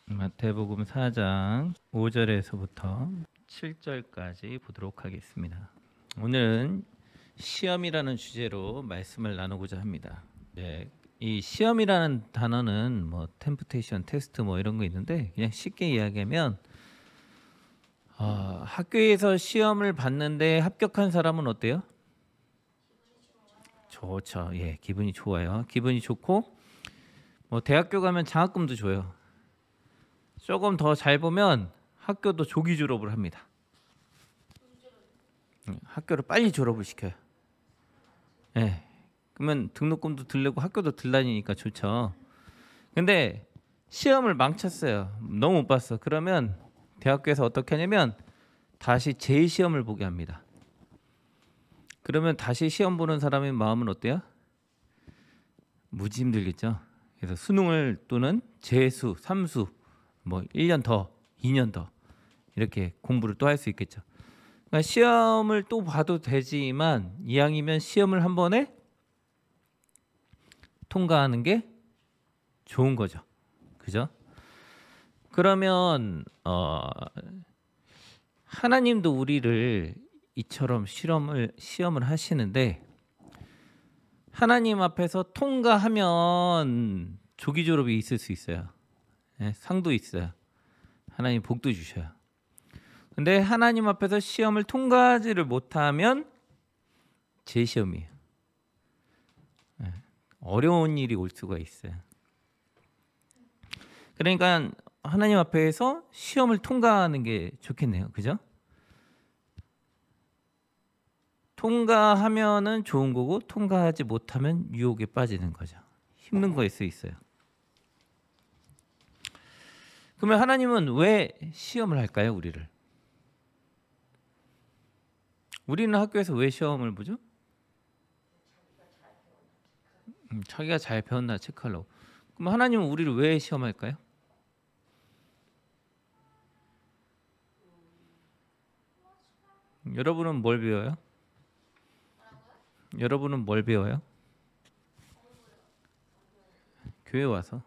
마태복음 4장 5절에서부터 7절까지 보도록 하겠습니다. 오늘은 시험이라는 주제로 말씀을 나누고자 합니다. 이 시험이라는 단어는 뭐 템프테이션, 테스트 뭐 이런 거 있는데 그냥 쉽게 이야기하면 학교에서 시험을 봤는데 합격한 사람은 어때요? 좋죠. 예, 기분이 좋아요. 기분이 좋고 뭐 대학교 가면 장학금도 줘요. 조금 더 잘 보면 학교도 조기 졸업을 합니다. 학교를 빨리 졸업을 시켜요. 예. 그러면 등록금도 들르고 학교도 들다니니까 좋죠. 근데 시험을 망쳤어요. 너무 못 봤어. 그러면 대학교에서 어떻게 하냐면 다시 재시험을 보게 합니다. 그러면 다시 시험 보는 사람의 마음은 어때요? 무지 힘들겠죠. 그래서 수능을 또는 재수, 삼수 뭐 1년 더, 2년 더 이렇게 공부를 또 할 수 있겠죠. 그러니까 시험을 또 봐도 되지만 이왕이면 시험을 한 번에 통과하는 게 좋은 거죠. 그죠? 그러면 하나님도 우리를 이처럼 시험을 하시는데 하나님 앞에서 통과하면 조기 졸업이 있을 수 있어요. 네, 상도 있어요. 하나님 복도 주셔요. 근데 하나님 앞에서 시험을 통과하지를 못하면 재시험이에요. 네, 어려운 일이 올 수가 있어요. 그러니까 하나님 앞에서 시험을 통과하는 게 좋겠네요. 그죠? 통과하면은 좋은 거고 통과하지 못하면 유혹에 빠지는 거죠. 힘든 거일 수 있어요. 그러면 하나님은 왜 시험을 할까요, 우리를? 우리는 학교에서 왜 시험을 보죠? 자기가 잘 배웠나 체크하려고. 그럼 하나님은 우리를 왜 시험할까요? 여러분은 뭘 배워요? 여러분은 뭘 배워요? 교회 와서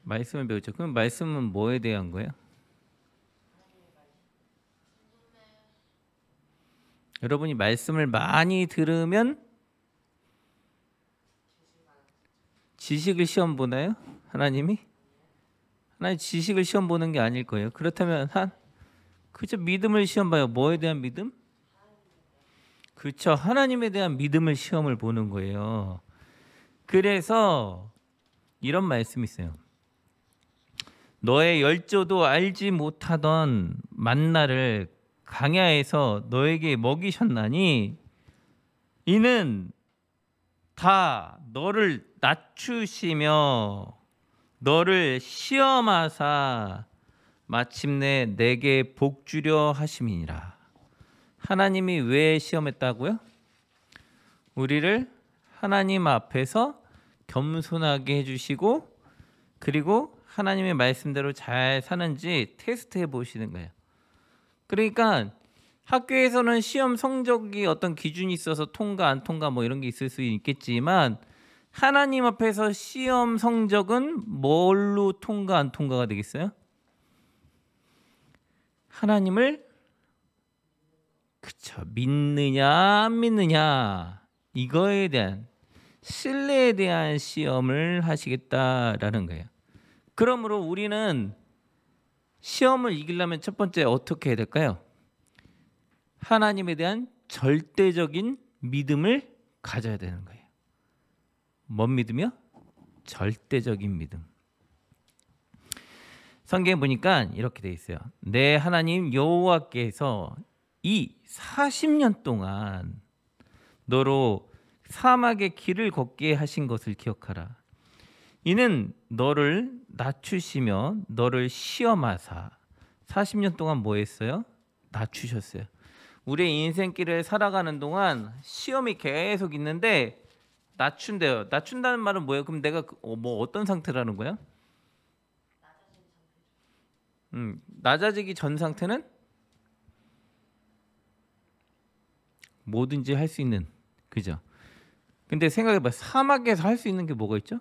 말씀을 배우죠. 그럼 말씀은 뭐에 대한 거예요? 여러분이 말씀을 많이 들으면 지식을 시험 보나요? 하나님이? 하나님 지식을 시험 보는 게 아닐 거예요. 그렇다면 그저 믿음을 시험 봐요. 뭐에 대한 믿음? 그렇죠. 하나님에 대한 믿음을 시험을 보는 거예요. 그래서 이런 말씀이 있어요. 너의 열조도 알지 못하던 만나를 강야에서 너에게 먹이셨나니 이는 다 너를 낮추시며 너를 시험하사 마침내 내게 복 주려 하심이니라. 하나님이 왜 시험했다고요? 우리를 하나님 앞에서 겸손하게 해주시고 그리고 하나님의 말씀대로 잘 사는지 테스트해 보시는 거예요. 그러니까 학교에서는 시험 성적이 어떤 기준이 있어서 통과 안 통과 뭐 이런 게 있을 수 있겠지만 하나님 앞에서 시험 성적은 뭘로 통과 안 통과가 되겠어요? 하나님을 믿느냐 안 믿느냐 이거에 대한 신뢰에 대한 시험을 하시겠다라는 거예요. 그러므로 우리는 시험을 이기려면 첫 번째 어떻게 해야 될까요? 하나님에 대한 절대적인 믿음을 가져야 되는 거예요. 뭔 믿음이요? 절대적인 믿음. 성경에 보니까 이렇게 돼 있어요. 내 하나님 여호와께서 이 40년 동안 너로 사막의 길을 걷게 하신 것을 기억하라. 이는 너를 낮추시며 너를 시험하사 40년 동안 뭐 했어요? 낮추셨어요. 우리의 인생길을 살아가는 동안 시험이 계속 있는데 낮춘대요. 낮춘다는 말은 뭐예요? 그럼 내가 뭐 어떤 상태라는 거야? 낮아지기 전 상태는 뭐든지 할 수 있는, 그죠? 근데 생각해봐, 사막에서 할 수 있는 게 뭐가 있죠?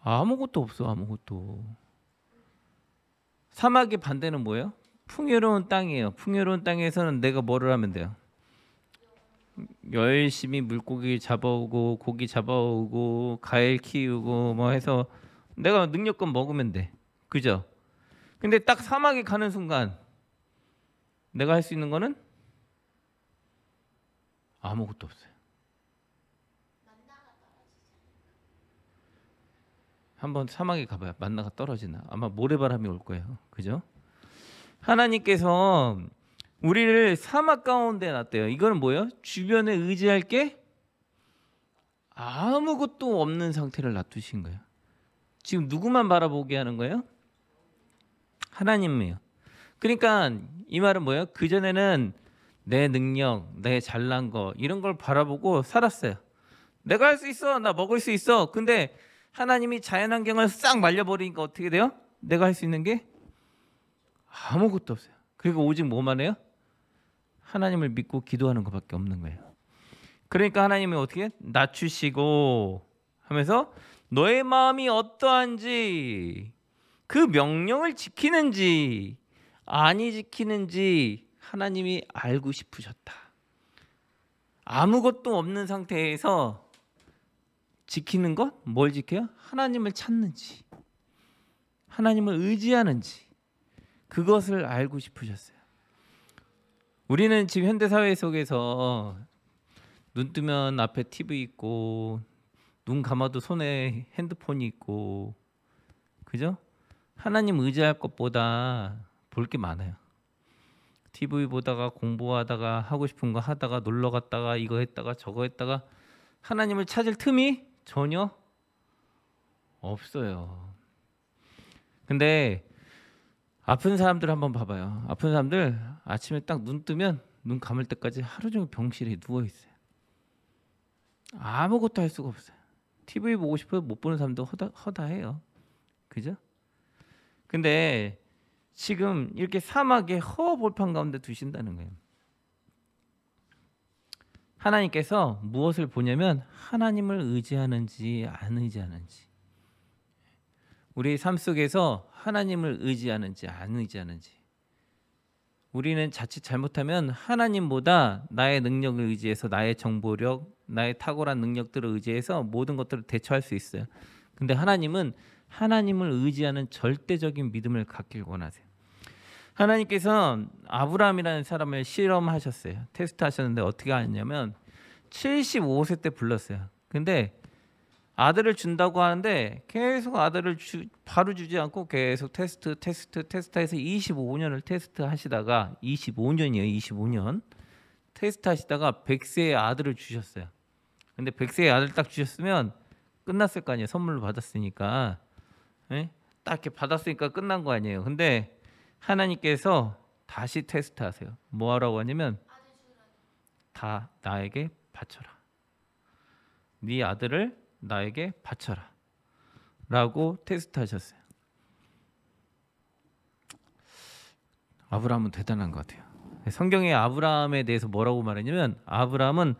아무것도 없어. 아무것도. 사막의 반대는 뭐예요? 풍요로운 땅이에요. 풍요로운 땅에서는 내가 뭐를 하면 돼요? 열심히 물고기 잡아오고 고기 잡아오고 과일 키우고 뭐 해서 내가 능력껏 먹으면 돼. 그죠? 근데 딱 사막에 가는 순간 내가 할 수 있는 거는 아무것도 없어요. 한번 사막에 가봐요. 만나가 떨어지나. 아마 모래바람이 올 거예요. 그죠? 하나님께서 우리를 사막 가운데 놨대요. 이거는 뭐예요? 주변에 의지할 게 아무것도 없는 상태를 놔두신 거예요. 지금 누구만 바라보게 하는 거예요? 하나님이에요. 그러니까 이 말은 뭐예요? 그전에는 내 능력, 내 잘난 거 이런 걸 바라보고 살았어요. 내가 할 수 있어. 나 먹을 수 있어. 근데 하나님이 자연환경을 싹 말려버리니까 어떻게 돼요? 내가 할 수 있는 게 아무것도 없어요. 그리고 오직 뭐만 해요? 하나님을 믿고 기도하는 것밖에 없는 거예요. 그러니까 하나님이 어떻게 낮추시고 하면서 너의 마음이 어떠한지 그 명령을 지키는지 아니 지키는지 하나님이 알고 싶으셨다. 아무것도 없는 상태에서 지키는 것? 뭘 지켜요? 하나님을 찾는지 하나님을 의지하는지 그것을 알고 싶으셨어요. 우리는 지금 현대사회 속에서 눈 뜨면 앞에 TV 있고 눈 감아도 손에 핸드폰이 있고 그죠? 하나님 의지할 것보다 볼 게 많아요. TV 보다가 공부하다가 하고 싶은 거 하다가 놀러 갔다가 이거 했다가 저거 했다가 하나님을 찾을 틈이 전혀 없어요. 근데 아픈 사람들 한번 봐봐요. 아픈 사람들 아침에 딱 눈 뜨면 눈 감을 때까지 하루 종일 병실에 누워 있어요. 아무것도 할 수가 없어요. TV 보고 싶어요. 못 보는 사람도 허다해요. 그죠? 근데 지금 이렇게 사막의 허벌판 가운데 두신다는 거예요. 하나님께서 무엇을 보냐면 하나님을 의지하는지 안 의지하는지, 우리 삶 속에서 하나님을 의지하는지 안 의지하는지. 우리는 자칫 잘못하면 하나님보다 나의 능력을 의지해서 나의 정보력, 나의 탁월한 능력들을 의지해서 모든 것들을 대처할 수 있어요. 근데 하나님은 하나님을 의지하는 절대적인 믿음을 갖길 원하세요. 하나님께서 아브라함이라는 사람을 실험하셨어요. 테스트하셨는데 어떻게 하냐면 75세 때 불렀어요. 근데 아들을 준다고 하는데 계속 아들을 바로 주지 않고 계속 테스트해서 25년을 테스트하시다가 25년이에요. 25년 테스트하시다가 100세의 아들을 주셨어요. 근데 100세의 아들 딱 주셨으면 끝났을 거 아니에요. 선물로 받았으니까. 예? 딱 이렇게 받았으니까 끝난 거 아니에요. 근데 하나님께서 다시 테스트하세요. 뭐 하라고 하냐면 다 나에게 바쳐라. 네 아들을 나에게 바쳐라 라고 테스트하셨어요. 아브라함은 대단한 것 같아요. 성경에 아브라함에 대해서 뭐라고 말했냐면 아브라함은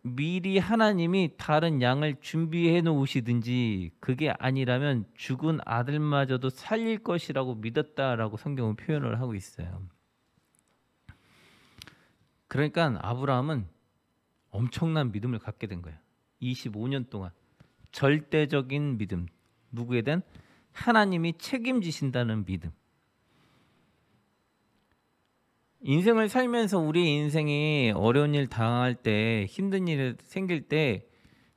미리 하나님이 다른 양을 준비해 놓으시든지 그게 아니라면 죽은 아들마저도 살릴 것이라고 믿었다라고 성경은 표현을 하고 있어요. 그러니까 아브라함은 엄청난 믿음을 갖게 된 거예요. 25년 동안 절대적인 믿음, 누구에 대한 하나님이 책임지신다는 믿음. 인생을 살면서 우리 인생이 어려운 일 당할 때, 힘든 일 생길 때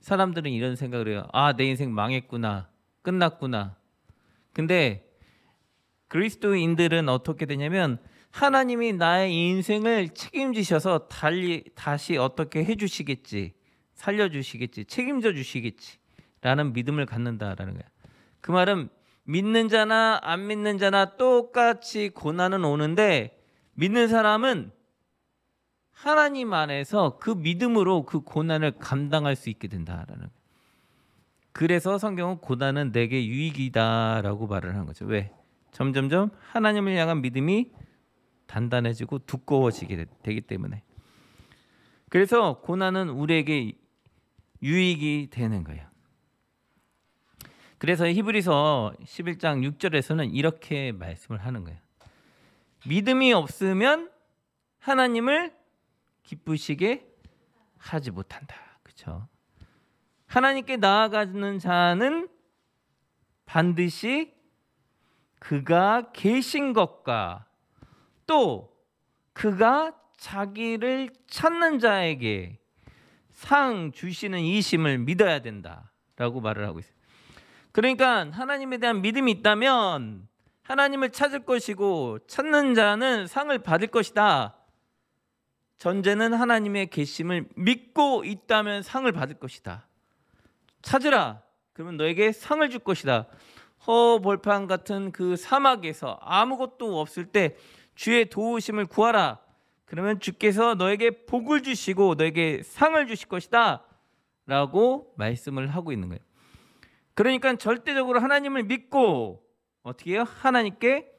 사람들은 이런 생각을 해요. 아, 내 인생 망했구나, 끝났구나. 근데 그리스도인들은 어떻게 되냐면 하나님이 나의 인생을 책임지셔서 다시 어떻게 해주시겠지, 살려주시겠지, 책임져 주시겠지 라는 믿음을 갖는다라는 거야. 그 말은 믿는 자나 안 믿는 자나 똑같이 고난은 오는데 믿는 사람은 하나님 안에서 그 믿음으로 그 고난을 감당할 수 있게 된다라는 거예요. 그래서 성경은 고난은 내게 유익이다라고 말을 하는 거죠. 왜? 점점점 하나님을 향한 믿음이 단단해지고 두꺼워지게 되기 때문에. 그래서 고난은 우리에게 유익이 되는 거예요. 그래서 히브리서 11장 6절에서는 이렇게 말씀을 하는 거예요. 믿음이 없으면 하나님을 기쁘시게 하지 못한다. 그렇죠? 하나님께 나아가는 자는 반드시 그가 계신 것과 또 그가 자기를 찾는 자에게 상 주시는 이심을 믿어야 된다라고 말을 하고 있어요. 그러니까 하나님에 대한 믿음이 있다면 하나님을 찾을 것이고 찾는 자는 상을 받을 것이다. 전제는 하나님의 계심을 믿고 있다면 상을 받을 것이다. 찾으라. 그러면 너에게 상을 줄 것이다. 허벌판 같은 그 사막에서 아무것도 없을 때 주의 도우심을 구하라. 그러면 주께서 너에게 복을 주시고 너에게 상을 주실 것이다 라고 말씀을 하고 있는 거예요. 그러니까 절대적으로 하나님을 믿고 어떻게 해요? 하나님께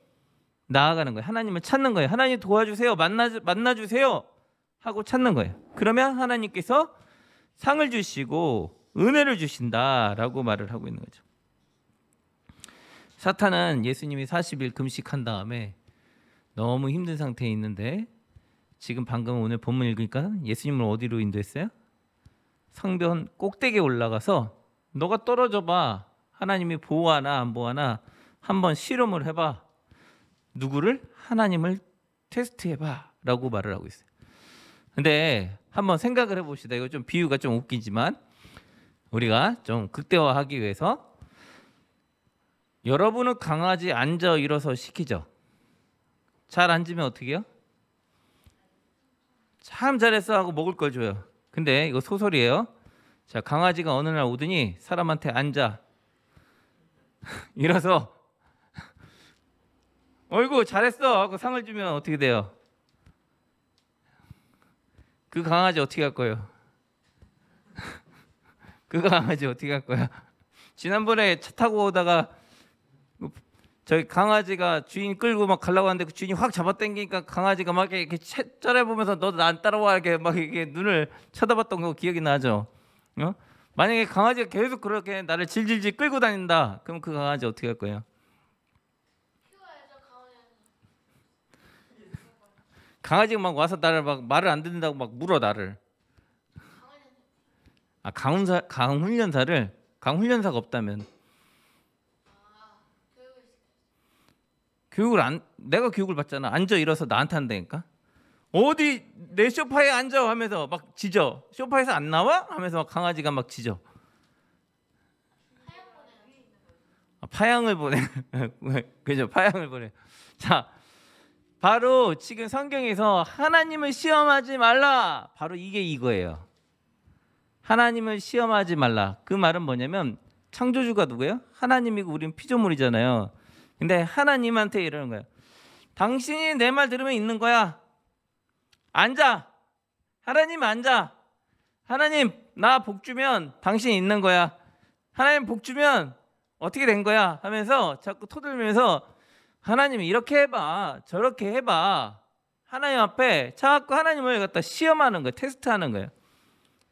나아가는 거예요. 하나님을 찾는 거예요. 하나님 도와주세요. 만나주세요 하고 찾는 거예요. 그러면 하나님께서 상을 주시고 은혜를 주신다라고 말을 하고 있는 거죠. 사탄은 예수님이 40일 금식한 다음에 너무 힘든 상태에 있는데 지금 방금 오늘 본문 읽으니까 예수님을 어디로 인도했어요? 성전 꼭대기에 올라가서 너가 떨어져 봐. 하나님이 보호하나 안 보호하나 한번 실험을 해봐. 누구를? 하나님을 테스트해봐 라고 말을 하고 있어요. 근데 한번 생각을 해봅시다. 이거 좀 비유가 좀 웃기지만 우리가 좀 극대화하기 위해서 여러분은 강아지 앉아 일어서 시키죠. 잘 앉으면 어떻게 해요? 참 잘했어 하고 먹을 걸 줘요. 근데 이거 소설이에요. 자, 강아지가 어느 날 오더니 사람한테 앉아 일어서 어이구 잘했어 하고 상을 주면 어떻게 돼요? 그 강아지 어떻게 할 거예요? 그 강아지 어떻게 할 거야? 지난번에 차 타고 오다가 저희 강아지가 주인 끌고 막 가려고 하는데 그 주인이 확 잡아당기니까 강아지가 막 이렇게 째려보면서 너도 안 따라와 이렇게 막 이렇게 눈을 쳐다봤던 거 기억이 나죠? 어? 만약에 강아지가 계속 그렇게 나를 질질질 끌고 다닌다. 그럼 그 강아지 어떻게 할 거예요? 강아지가 막 와서 나를 막 말을 안 듣는다고 막 물어 나를. 아, 강훈련사가 없다면 내가 교육을 받잖아. 앉아 일어서 나한테 한다니까. 어디 내 소파에 앉아 하면서 막 짖어. 소파에서 안 나와? 하면서 막 강아지가 막 짖어. 파양을 보내. 그죠? 파양을 보내. 자, 바로 지금 성경에서 하나님을 시험하지 말라. 바로 이게 이거예요. 하나님을 시험하지 말라. 그 말은 뭐냐면 창조주가 누구예요? 하나님이고 우리는 피조물이잖아요. 근데 하나님한테 이러는 거예요. 당신이 내 말 들으면 있는 거야. 앉아. 하나님 앉아. 하나님 나 복 주면 당신이 있는 거야. 하나님 복 주면 어떻게 된 거야 하면서 자꾸 토들면서 하나님 이렇게 해봐 저렇게 해봐. 하나님 앞에 자꾸 하나님을 갖다 시험하는 거예요. 테스트하는 거예요.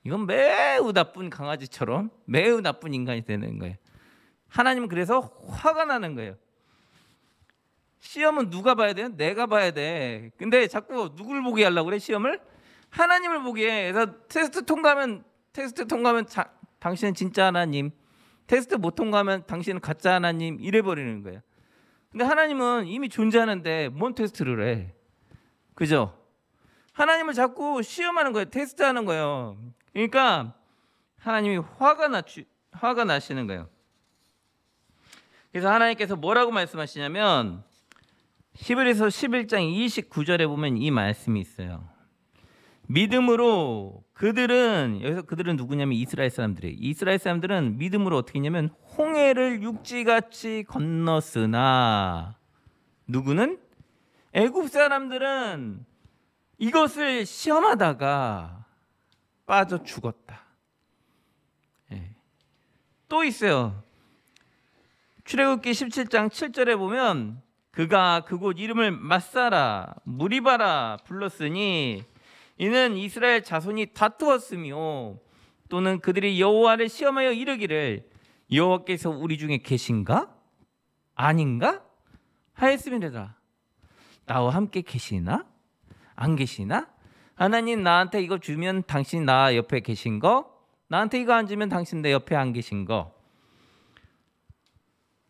이건 매우 나쁜 강아지처럼 매우 나쁜 인간이 되는 거예요. 하나님은 그래서 화가 나는 거예요. 시험은 누가 봐야 돼요? 내가 봐야 돼. 근데 자꾸 누굴 보게 하려고 그래? 시험을? 하나님을 보게 해. 그래서 테스트 통과하면 당신은 진짜 하나님, 테스트 못 통과하면 당신은 가짜 하나님 이래버리는 거예요. 근데 하나님은 이미 존재하는데 뭔 테스트를 해? 그죠? 하나님을 자꾸 시험하는 거예요. 테스트하는 거예요. 그러니까 하나님이 화가 나시는 거예요. 그래서 하나님께서 뭐라고 말씀하시냐면 히브리서 11장 29절에 보면 이 말씀이 있어요. 믿음으로 여기서 그들은 누구냐면 이스라엘 사람들이에요. 이스라엘 사람들은 믿음으로 어떻게 했냐면 홍해를 육지같이 건넜으나 누구는? 애굽 사람들은 이것을 시험하다가 빠져 죽었다. 예. 또 있어요. 출애굽기 17장 7절에 보면 그가 그곳 이름을 맛사라 무리바라 불렀으니 이는 이스라엘 자손이 다투었으며 또는 그들이 여호와를 시험하여 이르기를 여호와께서 우리 중에 계신가? 아닌가? 하였음이니라. 나와 함께 계시나? 안 계시나? 하나님 나한테 이거 주면 당신 나 옆에 계신 거? 나한테 이거 안 주면 당신 내 옆에 안 계신 거?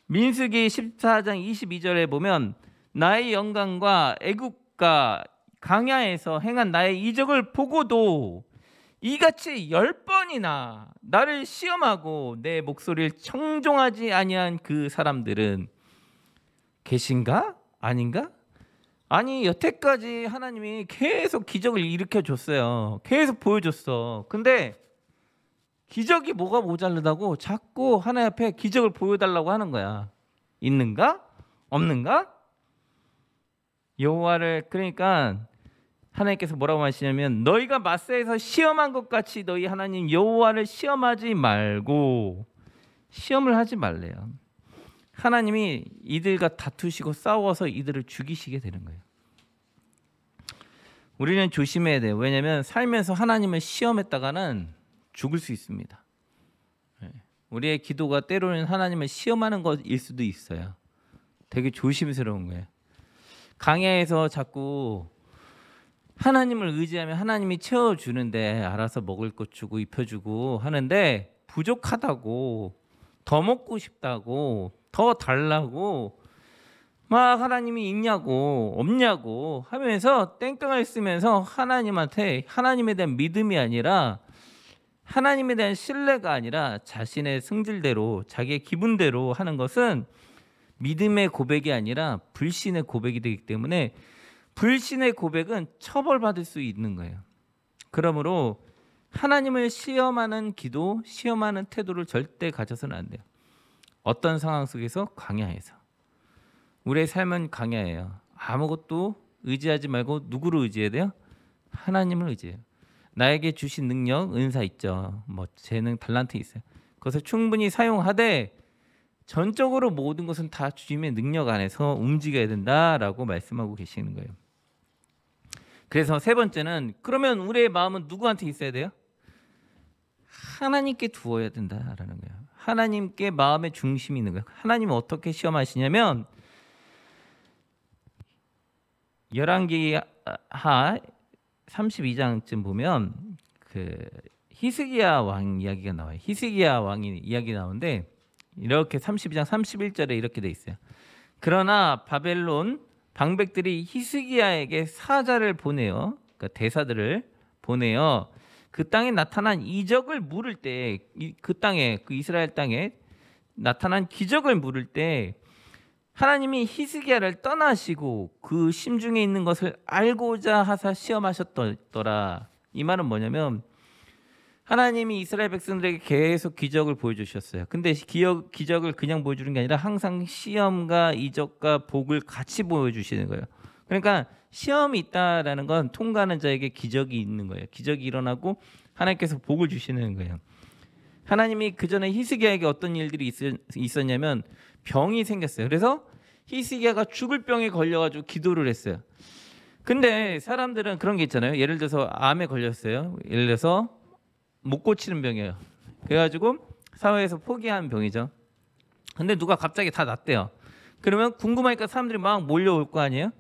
민수기 14장 22절에 보면 나의 영광과 애국과 강야에서 행한 나의 이적을 보고도 이같이 10번이나 나를 시험하고 내 목소리를 청종하지 아니한 그 사람들은 계신가? 아닌가? 아니 여태까지 하나님이 계속 기적을 일으켜 줬어요. 계속 보여줬어. 근데 기적이 뭐가 모자르다고 자꾸 하나님 앞에 기적을 보여달라고 하는 거야. 있는가? 없는가? 여호와를 그러니까 하나님께서 뭐라고 하시냐면 너희가 마사에서 시험한 것 같이 너희 하나님 여호와를 시험하지 말고 시험을 하지 말래요. 하나님이 이들과 다투시고 싸워서 이들을 죽이시게 되는 거예요. 우리는 조심해야 돼요. 왜냐하면 살면서 하나님을 시험했다가는 죽을 수 있습니다. 우리의 기도가 때로는 하나님을 시험하는 것일 수도 있어요. 되게 조심스러운 거예요. 강야에서 자꾸 하나님을 의지하면 하나님이 채워주는데 알아서 먹을 것 주고 입혀주고 하는데 부족하다고 더 먹고 싶다고 더 달라고 막 하나님이 있냐고 없냐고 하면서 땡깡을 쓰면서 하나님한테 하나님에 대한 믿음이 아니라 하나님에 대한 신뢰가 아니라 자신의 승질대로 자기의 기분대로 하는 것은 믿음의 고백이 아니라 불신의 고백이 되기 때문에 불신의 고백은 처벌받을 수 있는 거예요. 그러므로 하나님을 시험하는 기도, 시험하는 태도를 절대 가져서는 안 돼요. 어떤 상황 속에서? 광야에서. 우리의 삶은 광야예요. 아무것도 의지하지 말고 누구를 의지해야 돼요? 하나님을 의지해요. 나에게 주신 능력, 은사 있죠. 뭐 재능, 달란트 있어요. 그것을 충분히 사용하되 전적으로 모든 것은 다 주님의 능력 안에서 움직여야 된다라고 말씀하고 계시는 거예요. 그래서 세 번째는 그러면 우리의 마음은 누구한테 있어야 돼요? 하나님께 두어야 된다라는 거예요. 하나님께 마음의 중심이 있는 거예요. 하나님은 어떻게 시험하시냐면 열왕기하 32장쯤 보면 그 히스기야 왕 이야기가 나와요. 히스기야 왕이 이야기 나오는데 이렇게 32장 31절에 이렇게 돼 있어요. 그러나 바벨론 방백들이 히스기야에게 사자를 보내요. 그러니까 대사들을 보내요. 그 땅에 나타난 이적을 물을 때, 그 땅에 그 이스라엘 땅에 나타난 기적을 물을 때 하나님이 히스기야를 떠나시고 그 심중에 있는 것을 알고자 하사 시험하셨더라. 이 말은 뭐냐면 하나님이 이스라엘 백성들에게 계속 기적을 보여주셨어요. 근데 기적을 그냥 보여주는 게 아니라 항상 시험과 이적과 복을 같이 보여주시는 거예요. 그러니까 시험이 있다라는 건 통과하는 자에게 기적이 있는 거예요. 기적이 일어나고 하나님께서 복을 주시는 거예요. 하나님이 그 전에 히스기야에게 어떤 일들이 있었냐면 병이 생겼어요. 그래서 히스기야가 죽을 병에 걸려가지고 기도를 했어요. 근데 사람들은 그런 게 있잖아요. 예를 들어서 암에 걸렸어요. 예를 들어서 못 고치는 병이에요. 그래가지고 사회에서 포기한 병이죠. 근데 누가 갑자기 다 낫대요. 그러면 궁금하니까 사람들이 막 몰려올 거 아니에요.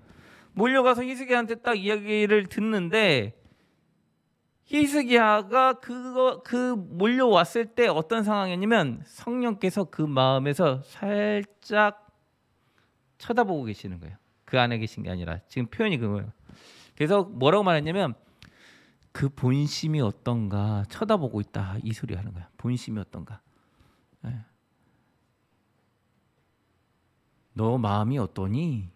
몰려가서 히스기야한테 딱 이야기를 듣는데 히스기야가 그 몰려왔을 때 어떤 상황이었냐면 성령께서 그 마음에서 살짝 쳐다보고 계시는 거예요. 그 안에 계신 게 아니라 지금 표현이 그거예요. 그래서 뭐라고 말했냐면 그 본심이 어떤가 쳐다보고 있다 이 소리 하는 거야. 본심이 어떤가. 너 마음이 어떠니?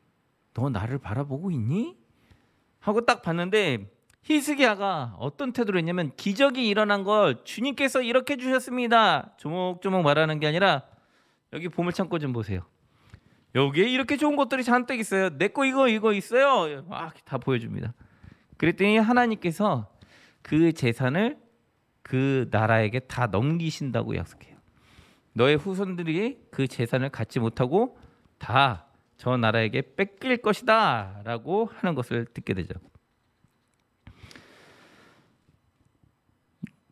너 나를 바라보고 있니? 하고 딱 봤는데 히스기야가 어떤 태도로 했냐면 기적이 일어난 걸 주님께서 이렇게 주셨습니다. 조목조목 말하는 게 아니라 여기 보물창고 좀 보세요. 여기에 이렇게 좋은 것들이 잔뜩 있어요. 내 거 이거 있어요. 막 다 보여줍니다. 그랬더니 하나님께서 그 재산을 그 나라에게 다 넘기신다고 약속해요. 너의 후손들이 그 재산을 갖지 못하고 다 저 나라에게 뺏길 것이다 라고 하는 것을 듣게 되죠.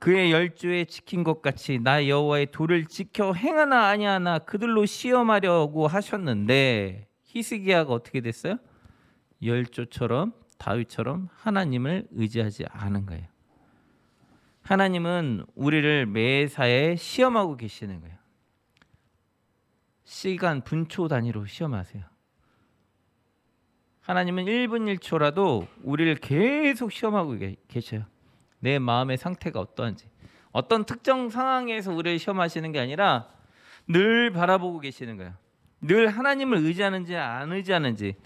그의 열조에 지킨 것 같이 나 여호와의 도를 지켜 행하나 아니하나 그들로 시험하려고 하셨는데 히스기야가 어떻게 됐어요? 열조처럼 다윗처럼 하나님을 의지하지 않은 거예요. 하나님은 우리를 매사에 시험하고 계시는 거예요. 시간 분초 단위로 시험하세요. 하나님은 1분 1초라도 우리를 계속 시험하고 계셔요. 내 마음의 상태가 어떠한지. 어떤 특정 상황에서 우리를 시험하시는 게 아니라 늘 바라보고 계시는 거예요. 늘 하나님을 의지하는지 안 의지하는지.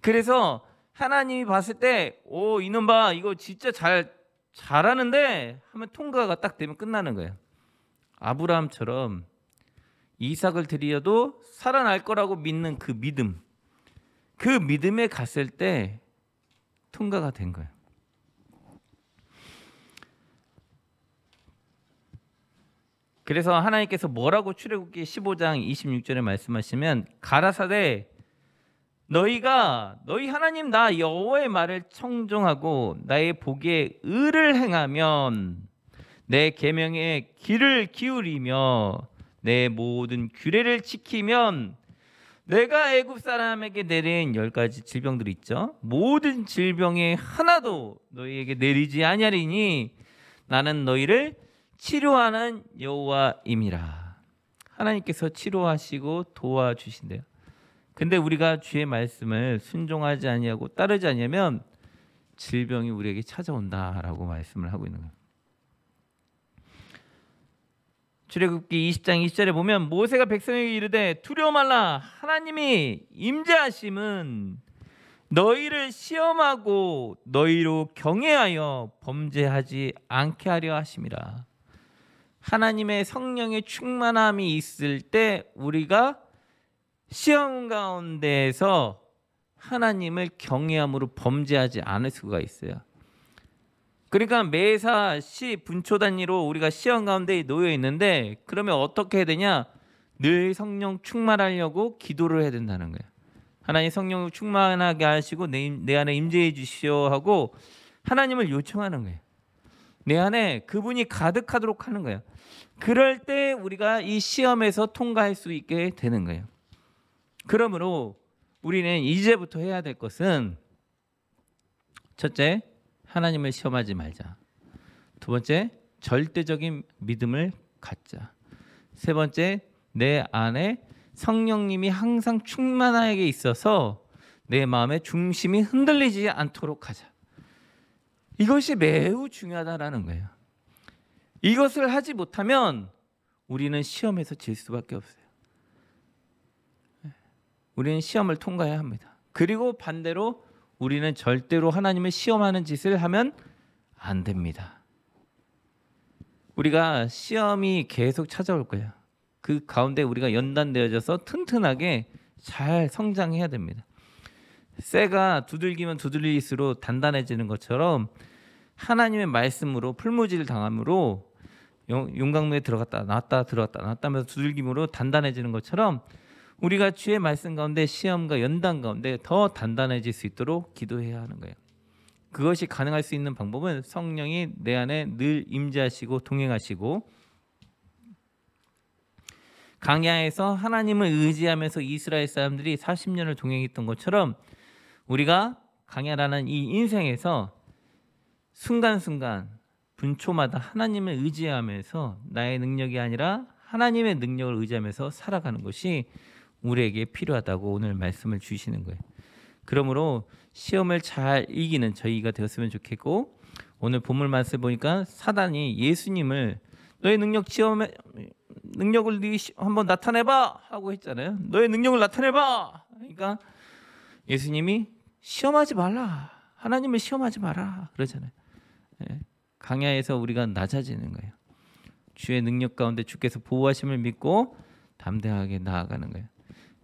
그래서 하나님이 봤을 때 이놈 봐, 이거 진짜 잘하는데 하면 통과가 딱 되면 끝나는 거예요. 아브라함처럼 이삭을 드려도 살아날 거라고 믿는 그 믿음, 그 믿음에 갔을 때 통과가 된 거예요. 그래서 하나님께서 뭐라고 출애굽기 15장 26절에 말씀하시면 가라사대 너희 하나님 나 여호와의 말을 청종하고 나의 보기에 의를 행하면 내 계명에 귀를 기울이며 내 모든 규례를 지키면 내가 애굽 사람에게 내린 10가지 질병들이 있죠. 모든 질병에 하나도 너희에게 내리지 아니하리니 나는 너희를 치료하는 여호와임이라. 하나님께서 치료하시고 도와주신대요. 근데 우리가 주의 말씀을 순종하지 아니하고 따르지 아니하면 질병이 우리에게 찾아온다라고 말씀을 하고 있는 거예요. 출애굽기 20장 20절에 보면 모세가 백성에게 이르되 두려워 말라 하나님이 임재하심은 너희를 시험하고 너희로 경외하여 범죄하지 않게 하려 하심이라. 하나님의 성령의 충만함이 있을 때 우리가 시험 가운데에서 하나님을 경외함으로 범죄하지 않을 수가 있어요. 그러니까 매사 분초 단위로 우리가 시험 가운데 놓여 있는데 그러면 어떻게 해야 되냐? 늘 성령 충만하려고 기도를 해야 된다는 거예요. 하나님 성령을 충만하게 하시고 내 안에 임재해 주시오 하고 하나님을 요청하는 거예요. 내 안에 그분이 가득하도록 하는 거예요. 그럴 때 우리가 이 시험에서 통과할 수 있게 되는 거예요. 그러므로 우리는 이제부터 해야 될 것은 첫째, 하나님을 시험하지 말자. 두 번째, 절대적인 믿음을 갖자. 세 번째, 내 안에 성령님이 항상 충만하게 있어서 내 마음의 중심이 흔들리지 않도록 하자. 이것이 매우 중요하다라는 거예요. 이것을 하지 못하면 우리는 시험에서 질 수밖에 없어요. 우리는 시험을 통과해야 합니다. 그리고 반대로 우리는 절대로 하나님을 시험하는 짓을 하면 안 됩니다. 우리가 시험이 계속 찾아올 거예요. 그 가운데 우리가 연단되어져서 튼튼하게 잘 성장해야 됩니다. 쇠가 두들기면 두들릴수록 단단해지는 것처럼 하나님의 말씀으로 풀무질 당함으로 용광로에 들어갔다 나왔다 들어갔다 나왔다 하면서 두들김으로 단단해지는 것처럼 우리가 주의 말씀 가운데 시험과 연단 가운데 더 단단해질 수 있도록 기도해야 하는 거예요. 그것이 가능할 수 있는 방법은 성령이 내 안에 늘 임재하시고 동행하시고 광야에서 하나님을 의지하면서 이스라엘 사람들이 40년을 동행했던 것처럼 우리가 광야라는 이 인생에서 순간순간 분초마다 하나님을 의지하면서 나의 능력이 아니라 하나님의 능력을 의지하면서 살아가는 것이 우리에게 필요하다고 오늘 말씀을 주시는 거예요. 그러므로 시험을 잘 이기는 저희가 되었으면 좋겠고 오늘 본문 말씀 보니까 사단이 예수님을 너의 능력을 한번 나타내봐 하고 했잖아요. 너의 능력을 나타내봐. 그러니까 예수님이 시험하지 말라. 하나님을 시험하지 마라 그러잖아요. 강야에서 우리가 낮아지는 거예요. 주의 능력 가운데 주께서 보호하심을 믿고 담대하게 나아가는 거예요.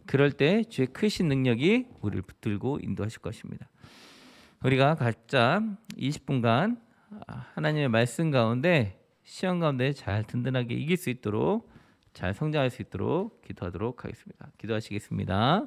그럴 때 주의 크신 능력이 우리를 붙들고 인도하실 것입니다. 우리가 각자 20분간 하나님의 말씀 가운데 시험 가운데 잘 든든하게 이길 수 있도록 잘 성장할 수 있도록 기도하도록 하겠습니다. 기도하시겠습니다.